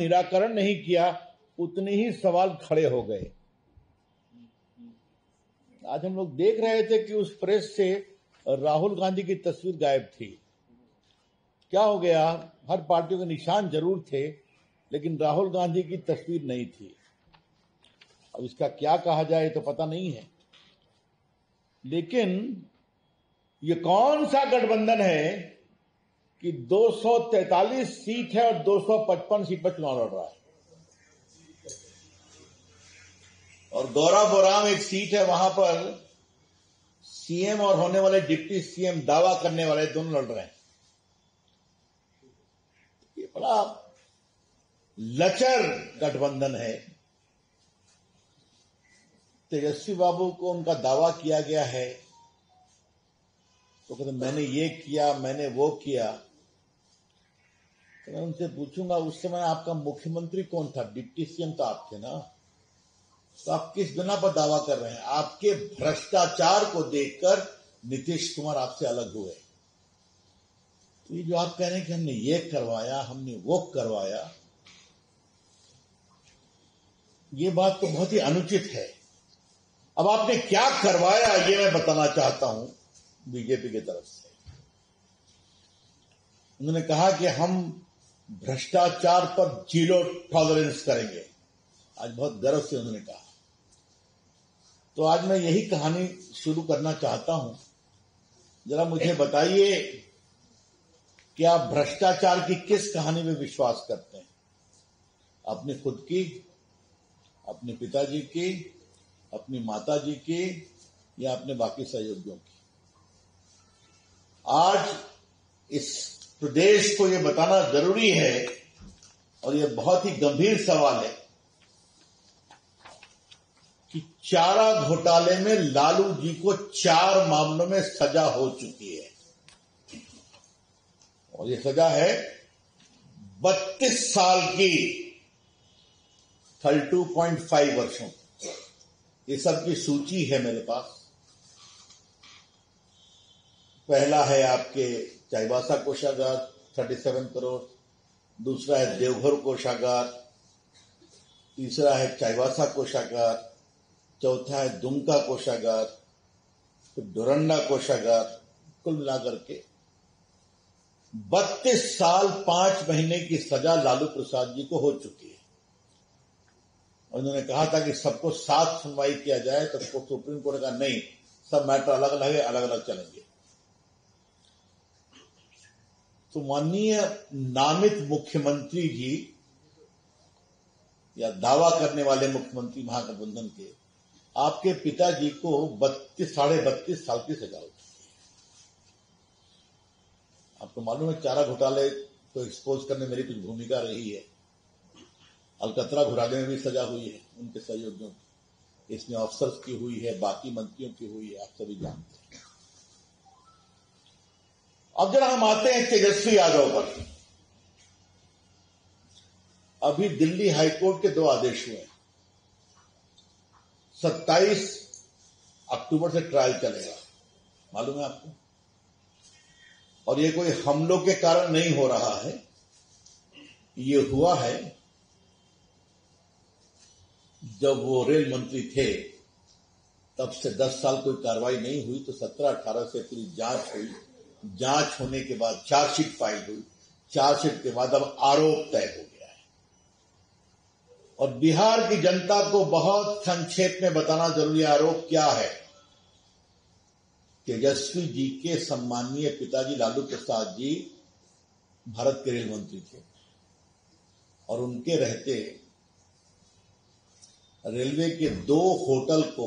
निराकरण नहीं किया, उतने ही सवाल खड़े हो गए। आज हम लोग देख रहे थे कि उस प्रेस से राहुल गांधी की तस्वीर गायब थी। क्या हो गया? हर पार्टियों के निशान जरूर थे, लेकिन राहुल गांधी की तस्वीर नहीं थी। अब इसका क्या कहा जाए तो पता नहीं है, लेकिन ये कौन सा गठबंधन है कि 243 सीट है और 255 सीट पर चुनाव लड़ रहा है। और गौरव बोराम एक सीट है, वहां पर सीएम और होने वाले डिप्टी सीएम दावा करने वाले दोनों लड़ रहे हैं। ये बड़ा लचर गठबंधन है। तेजस्वी बाबू को उनका दावा किया गया है तो कहते मैंने ये किया, मैंने वो किया। तो मैं उनसे पूछूंगा, उस समय आपका मुख्यमंत्री कौन था? डिप्टी सीएम तो आप थे ना, तो आप किस बिना पर दावा कर रहे हैं? आपके भ्रष्टाचार को देखकर नीतीश कुमार आपसे अलग हुए। तो ये जो आप कह रहे हैं कि हमने ये करवाया, हमने वो करवाया, ये बात तो बहुत ही अनुचित है। अब आपने क्या करवाया ये मैं बताना चाहता हूं बीजेपी की तरफ से। उन्होंने कहा कि हम भ्रष्टाचार पर 0 टॉलरेंस करेंगे। आज बहुत गर्व से उन्होंने कहा। तो आज मैं यही कहानी शुरू करना चाहता हूं। जरा मुझे बताइए कि आप भ्रष्टाचार की किस कहानी में विश्वास करते हैं? अपनी खुद की, अपने पिताजी की, अपनी माताजी की, या अपने बाकी सहयोगियों की? आज इस प्रदेश को यह बताना जरूरी है, और यह बहुत ही गंभीर सवाल है कि चारा घोटाले में लालू जी को 4 मामलों में सजा हो चुकी है, और यह सजा है 32 साल की, 32.5 वर्षों। ये सब की सूची है मेरे पास। पहला है आपके चाईबासा कोषागार 37 करोड़, दूसरा है देवघर कोषागार, तीसरा है चाईबासा कोषागार, चौथा है दुमका कोषागार, फिर डोरंडा कोषागार। कुल मिलाकर के 32 साल 5 महीने की सजा लालू प्रसाद जी को हो चुकी है। और उन्होंने कहा था कि सबको साथ सुनवाई किया जाए, तो सुप्रीम कोर्ट का नहीं, सब मैटर अलग अलग है, अलग अलग चलेंगे। तो माननीय नामित मुख्यमंत्री जी या दावा करने वाले मुख्यमंत्री महागठबंधन के, आपके पिताजी को 32 साल की सजा हो चुकी है। आपको मालूम है चारा घोटाले को एक्सपोज करने में मेरी कुछ भूमिका रही है। अलकतरा घोटाले में भी सजा हुई है उनके सहयोगियों की, इसमें अफसर्स की हुई है, बाकी मंत्रियों की हुई है, आप सभी जानते हैं। अब जरा हम आते हैं तेजस्वी यादव पर। अभी दिल्ली हाईकोर्ट के 2 आदेश हुए। 27 अक्टूबर से ट्रायल चलेगा, मालूम है आपको। और ये कोई हमलों के कारण नहीं हो रहा है, ये हुआ है जब वो रेल मंत्री थे, तब से 10 साल कोई कार्रवाई नहीं हुई, तो 17-18 से पूरी जांच हुई। जांच होने के बाद चार्जशीट फाइल हुई, चार्जशीट के बाद अब आरोप तय हो गया है। और बिहार की जनता को बहुत संक्षेप में बताना जरूरी है आरोप क्या है। तेजस्वी जी के सम्मानीय पिताजी लालू प्रसाद जी भारत के रेल मंत्री थे, और उनके रहते रेलवे के 2 होटल को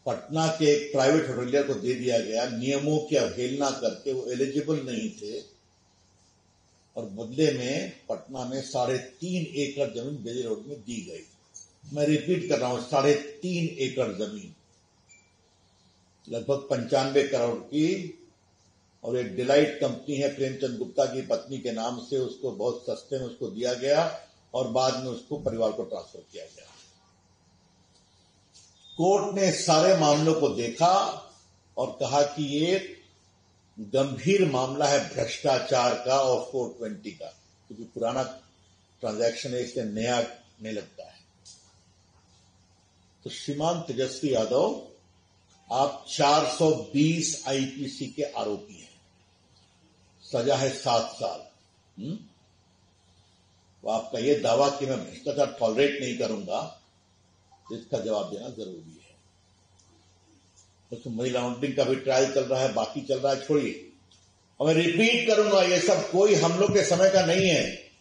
पटना के एक प्राइवेट होटलियर को दे दिया गया। नियमों की अवहेलना करके, वो एलिजिबल नहीं थे, और बदले में पटना में 3.5 एकड़ जमीन बेली रोड में दी गई। मैं रिपीट कर रहा हूं, 3.5 एकड़ जमीन, लगभग 95 करोड़ की। और एक डिलाइट कंपनी है प्रेमचंद गुप्ता की पत्नी के नाम से, उसको बहुत सस्ते में उसको दिया गया, और बाद में उसको परिवार को ट्रांसफर किया गया। कोर्ट ने सारे मामलों को देखा और कहा कि ये गंभीर मामला है भ्रष्टाचार का और 420 का, क्योंकि पुराना ट्रांजैक्शन है इसलिए नया नहीं लगता है। तो श्रीमान तेजस्वी यादव, आप 420 आईपीसी के आरोपी हैं, सजा है 7 साल। तो आपका यह दावा कि मैं भ्रष्टाचार टॉलरेट नहीं करूंगा, इसका जवाब देना जरूरी है। तो मनी लॉन्ड्रिंग का भी ट्रायल चल रहा है, बाकी चल रहा है, छोड़िए। और मैं रिपीट करूंगा, ये सब कोई हम लोग के समय का नहीं है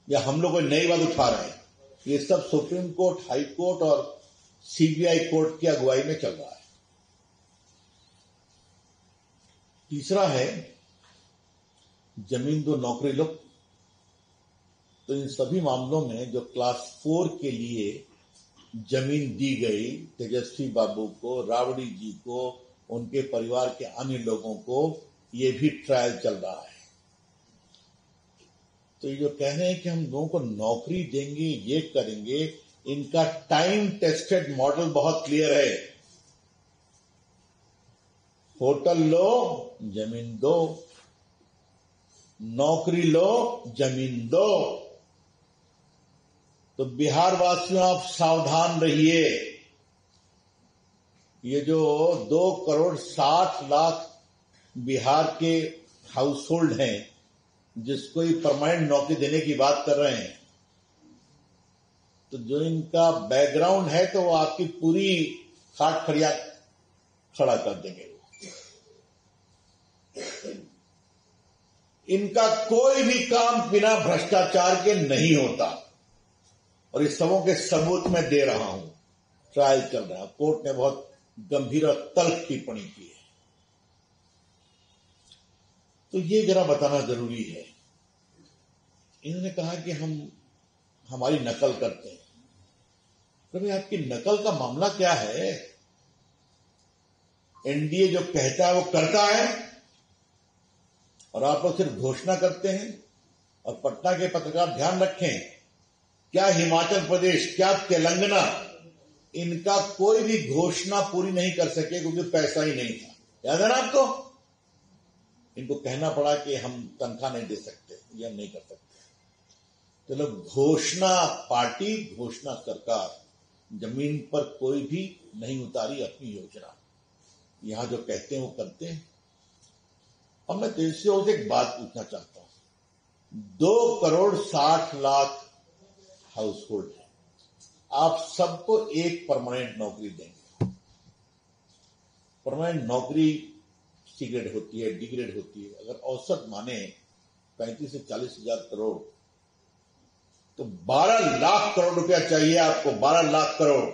या हम लोग कोई नई बात उठा रहे हैं। ये सब सुप्रीम कोर्ट, हाई कोर्ट और सीबीआई कोर्ट की अगुवाई में चल रहा है। तीसरा है जमीन दो नौकरी लो। तो इन सभी मामलों में जो क्लास 4 के लिए जमीन दी गई तेजस्वी बाबू को, राबड़ी जी को, उनके परिवार के अन्य लोगों को, ये भी ट्रायल चल रहा है। तो ये जो कह रहे हैं कि हम लोगों को नौकरी देंगे, ये करेंगे, इनका टाइम टेस्टेड मॉडल बहुत क्लियर है। होटल लो, जमीन दो, नौकरी लो, जमीन दो। तो बिहार वासियों, आप सावधान रहिए। ये जो 2,60,00,000 बिहार के हाउस होल्ड हैं जिसको ये परमानेंट नौकरी देने की बात कर रहे हैं, तो जो इनका बैकग्राउंड है तो वो आपकी पूरी खाट खड़िया खड़ा कर देंगे। इनका कोई भी काम बिना भ्रष्टाचार के नहीं होता, और इस सबों के सबूत मैं दे रहा हूं। ट्रायल चल रहा है, कोर्ट ने बहुत गंभीर और तल्ख टिप्पणी की है। तो ये जरा बताना जरूरी है। इन्होंने कहा कि हम हमारी नकल करते हैं। तो भाई आपकी नकल का मामला क्या है? एनडीए जो कहता है वो करता है, और आप लोग सिर्फ घोषणा करते हैं। और पटना के पत्रकार ध्यान रखें, क्या हिमाचल प्रदेश, क्या तेलंगाना, इनका कोई भी घोषणा पूरी नहीं कर सके क्योंकि पैसा ही नहीं था। याद है ना आपको? इनको कहना पड़ा कि हम तनख्वाह नहीं दे सकते, ये हम नहीं कर सकते। चलो, घोषणा पार्टी, घोषणा सरकार, जमीन पर कोई भी नहीं उतारी अपनी योजना। यहां जो कहते हैं वो करते हैं। और मैं तेजस्वी से एक बात पूछना चाहता हूं। 2,60,00,000 हाउस होल्ड है, आप सबको एक परमानेंट नौकरी देंगे। परमानेंट नौकरी सी ग्रेड होती है, डी ग्रेड होती है। अगर औसत माने 35 से 40 हजार करोड़, तो 12 लाख करोड़ रुपया चाहिए आपको। 12 लाख करोड़।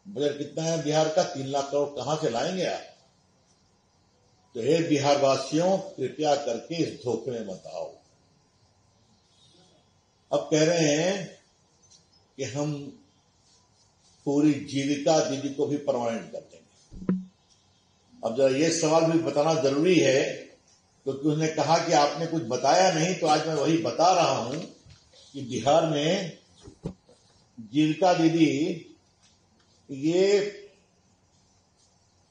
बजट कितना है बिहार का? 3 लाख करोड़ कहां से लाएंगे आप? तो हे बिहार वासियों, कृपया करके इस धोखे में मत आओ। अब कह रहे हैं कि हम पूरी जीविका दीदी को भी परमानेंट कर देंगे। अब जरा ये सवाल भी बताना जरूरी है, क्योंकि उसने कहा कि आपने कुछ बताया नहीं, तो आज मैं वही बता रहा हूं कि बिहार में जीविका दीदी, ये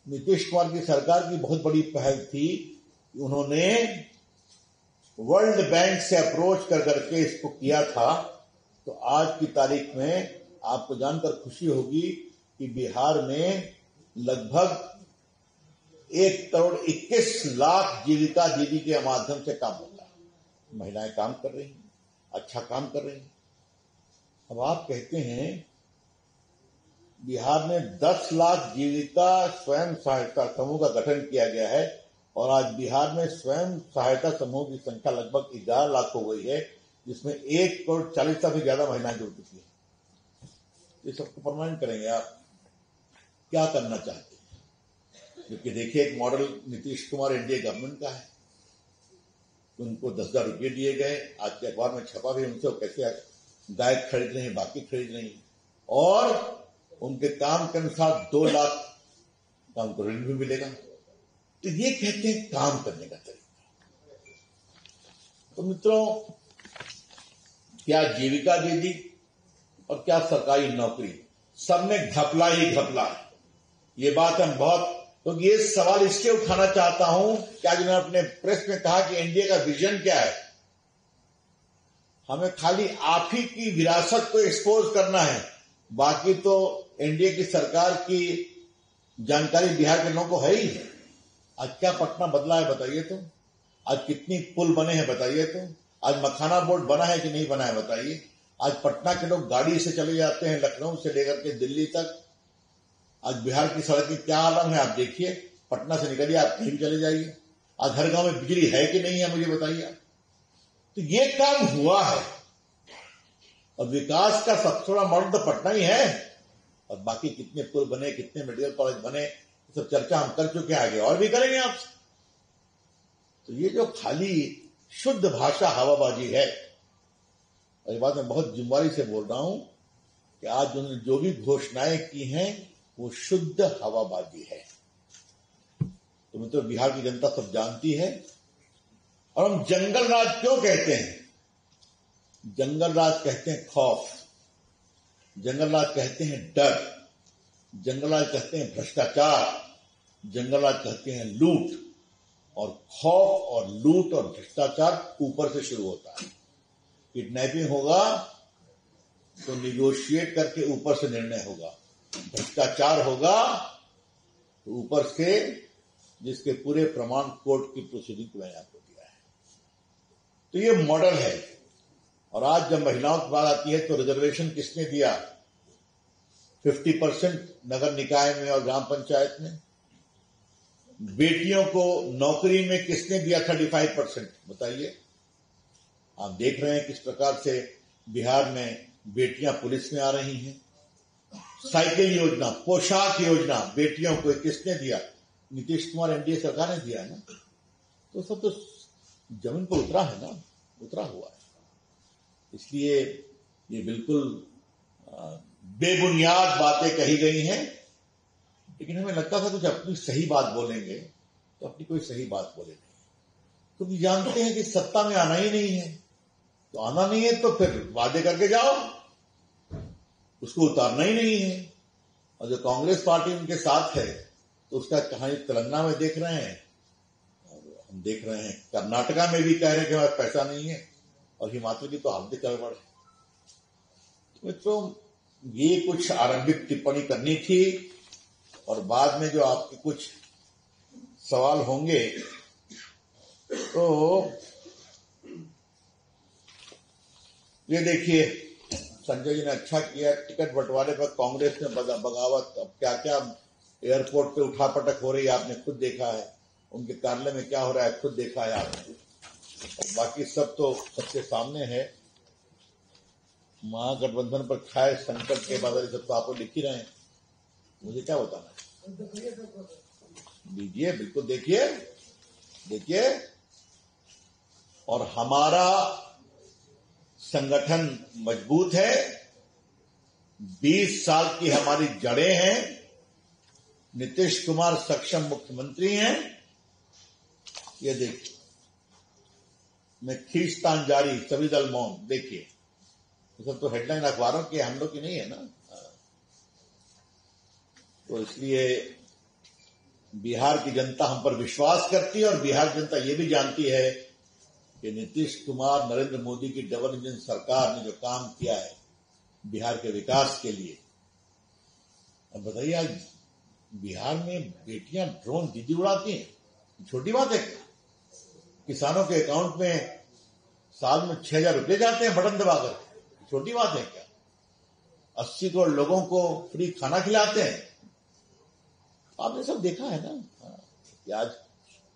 नीतीश कुमार की सरकार की बहुत बड़ी पहल थी। उन्होंने वर्ल्ड बैंक से अप्रोच कर करके इसको किया था। तो आज की तारीख में आपको जानकर खुशी होगी कि बिहार में लगभग 1,21,00,000 जीविका दीदी के माध्यम से काम होता है। महिलाएं काम कर रही हैं, अच्छा काम कर रही हैं। अब आप कहते हैं बिहार में 10 लाख जीविका स्वयं सहायता समूह का गठन किया गया है, और आज बिहार में स्वयं सहायता समूह की संख्या लगभग 11 लाख हो गई है, जिसमें 1,40,00,000 से ज्यादा महिलाएं जुड़ चुकी है। ये सबको परमानेंट करेंगे आप? क्या करना चाहते हैं? क्योंकि देखिए, एक model Nitish Kumar NDA government का है। उनको 10,000 रुपये दिए गए, आज के अखबार में छपा भी उनसे, कैसे गाय खरीद रहे हैं, बाकी खरीद रही हैं, और उनके काम के अनुसार 2 लाख का उनको ऋण भी मिलेगा। तो ये कहते हैं काम करने का तरीका। तो मित्रों, क्या जीविका दीदी और क्या सरकारी नौकरी, सब में घपला ही घपला है। ये बात हम बहुत तो ये सवाल इसके उठाना चाहता हूं कि आज उन्होंने अपने प्रेस में कहा कि एनडीए का विजन क्या है। हमें खाली आप ही की विरासत को एक्सपोज करना है, बाकी तो एनडीए की सरकार की जानकारी बिहार के लोगों को है ही है। आज क्या पटना बदला है बताइए तो, आज कितनी पुल बने हैं बताइए तो, आज मखाना बोर्ड बना है कि नहीं बना है बताइए। आज पटना के लोग गाड़ी से चले जाते हैं, लखनऊ से लेकर के दिल्ली तक। आज बिहार की सड़क की क्या हालत है आप देखिए, पटना से निकलिए आप कहीं चले जाइए। आज हर गांव में बिजली है कि नहीं है मुझे बताइए। तो ये काम हुआ है और विकास का सबसे बड़ा मॉडल तो पटना ही है। और बाकी कितने पुल बने, कितने मेडिकल कॉलेज बने, सब चर्चा हम कर चुके हैं, आगे और भी करेंगे आपसे। तो ये जो खाली शुद्ध भाषा हवाबाजी है, और ये बात मैं बहुत जिम्मेदारी से बोल रहा हूं कि आज उन्होंने जो भी घोषणाएं की हैं वो शुद्ध हवाबाजी है। तो मित्रों, बिहार की जनता सब जानती है। और हम जंगल राज क्यों कहते हैं? जंगल राज कहते हैं खौफ, जंगल राज कहते हैं डर, जंगल राज कहते हैं भ्रष्टाचार, जंगल राज कहते हैं लूट। और खौफ और लूट और भ्रष्टाचार ऊपर से शुरू होता है। किडनैपिंग होगा तो निगोशिएट करके ऊपर से निर्णय होगा, भ्रष्टाचार होगा तो ऊपर से, जिसके पूरे प्रमाण कोर्ट की प्रोसीडिंग को मैंने आपको दिया है। तो ये मॉडल है। और आज जब महिलाओं की बात आती है तो रिजर्वेशन किसने दिया? 50% नगर निकाय में और ग्राम पंचायत में। बेटियों को नौकरी में किसने दिया 35%? बताइए। आप देख रहे हैं किस प्रकार से बिहार में बेटियां पुलिस में आ रही हैं। साइकिल योजना, पोशाक योजना बेटियों को किसने दिया? नीतीश कुमार एनडीए सरकार ने दिया है ना। तो सब तो जमीन पर उतरा है ना, उतरा हुआ है। इसलिए ये बिल्कुल बेबुनियाद बातें कही गई हैं। लेकिन हमें लगता था कुछ अपनी सही बात बोलेंगे, तो अपनी कोई सही बात बोले नहीं, क्योंकि जानते हैं कि सत्ता में आना ही नहीं है। तो आना नहीं है तो फिर वादे करके जाओ, उसको उतारना ही नहीं है। और जो कांग्रेस पार्टी उनके साथ है तो उसका कहानी तेलंगाना में देख रहे हैं, हम देख रहे हैं कर्नाटका में भी कह रहे हैं कि हमारे पैसा नहीं है, और हिमाचल की तो हालत गड़बड़ है। तो ये कुछ आरंभिक टिप्पणी करनी थी, और बाद में जो आपके कुछ सवाल होंगे तो ये देखिए, संजय जी ने अच्छा किया, टिकट बंटवारे पर कांग्रेस ने बगावत। अब क्या क्या एयरपोर्ट पे उठापटक हो रही है आपने खुद देखा है, उनके कार्यालय में क्या हो रहा है खुद देखा है आपने। बाकी सब तो सबके सामने है। महागठबंधन पर खाए संकट के बाद सब तो आपको लिख ही रहे हैं, मुझे क्या बताना है। लीजिए, बिल्कुल देखिए देखिए। और हमारा संगठन मजबूत है, 20 साल की हमारी जड़ें हैं, नीतीश कुमार सक्षम मुख्यमंत्री हैं। ये देखिए, मैं खींचतान जारी, सभी दल मौन। देखिए, सब तो हेडलाइन अखबारों की, हम लोग की नहीं है ना। तो इसलिए बिहार की जनता हम पर विश्वास करती है, और बिहार की जनता ये भी जानती है कि नीतीश कुमार, नरेंद्र मोदी की डबल इंजन सरकार ने जो काम किया है बिहार के विकास के लिए। अब बताइए, आज बिहार में बेटियां ड्रोन दीदी उड़ाती हैं, छोटी बात है क्या? किसानों के अकाउंट में साल में 6,000 रुपए जाते हैं बटन दबाकर, छोटी बात है क्या? 80 करोड़ लोगों को फ्री खाना खिलाते हैं। आपने सब देखा है ना। आज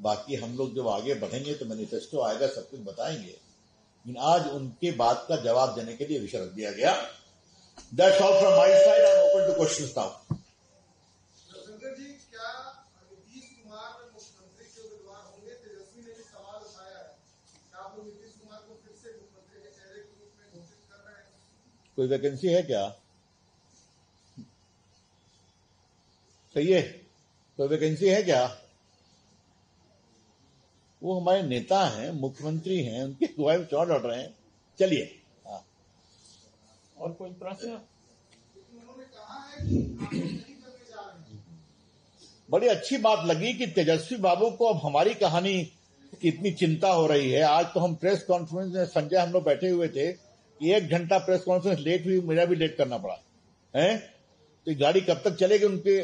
बाकी हम लोग जब आगे बढ़ेंगे तो मैनिफेस्टो आएगा, सब कुछ बताएंगे। लेकिन आज उनके बात का जवाब देने के लिए विषय रख दिया गया। That's all from my side. I am open to questions now. Shankar ji, क्या नीतीश कुमार मुख्यमंत्री के उम्मीदवार होंगे? तेजस्वी ने भी सवाल उठाया है। क्या आप लोग नीतीश कुमार को फिर से मुख्यमंत्री के चेहरे के रूप में घोषित कर रहे हैं? कोई वैकेंसी है क्या? सही है, कोई वैकेंसी है क्या? वो हमारे नेता हैं, मुख्यमंत्री हैं, उनकी अगुवाई में चौड़ लड़ रहे हैं। चलिए। हाँ, और कोई प्रश्न? उन्होंने कहा है कि आप नहीं करने जा रहे हैं। बड़ी अच्छी बात लगी कि तेजस्वी बाबू को अब हमारी कहानी की इतनी चिंता हो रही है। आज तो हम प्रेस कॉन्फ्रेंस में संजय हम लोग बैठे हुए थे कि 1 घंटा प्रेस कॉन्फ्रेंस लेट हुई, मेरा भी लेट करना पड़ा है। तो ये गाड़ी कब तक चलेगी उनके